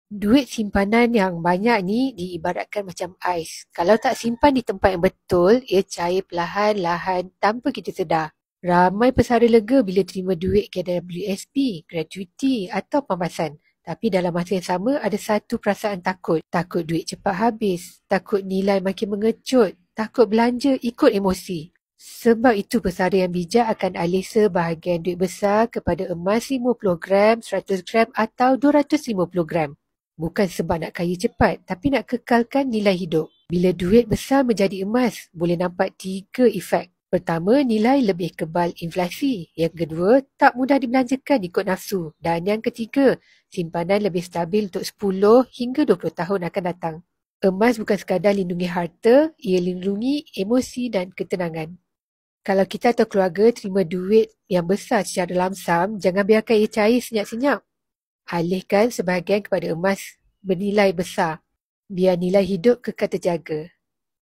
Duit simpanan yang banyak ni diibaratkan macam ais. Kalau tak simpan di tempat yang betul, ia cair perlahan-lahan tanpa kita sedar. Ramai pesara lega bila terima duit KWSP, gratuiti atau pambasan. Tapi dalam masa yang sama ada satu perasaan takut. Takut duit cepat habis, takut nilai makin mengecut, takut belanja ikut emosi. Sebab itu pesara yang bijak akan alih sebahagian duit besar kepada emas 50 gram, 100 gram atau 250 gram. Bukan sebab nak kaya cepat, tapi nak kekalkan nilai hidup. Bila duit besar menjadi emas, boleh nampak 3 efek. Pertama, nilai lebih kebal inflasi. Yang kedua, tak mudah dibelanjakan ikut nafsu. Dan yang ketiga, simpanan lebih stabil untuk 10 hingga 20 tahun akan datang. Emas bukan sekadar lindungi harta, ia lindungi emosi dan ketenangan. Kalau kita atau keluarga terima duit yang besar secara lamsam, jangan biarkan ia cair senyap-senyap. Alihkan sebahagian kepada emas bernilai besar, biar nilai hidup kekal terjaga.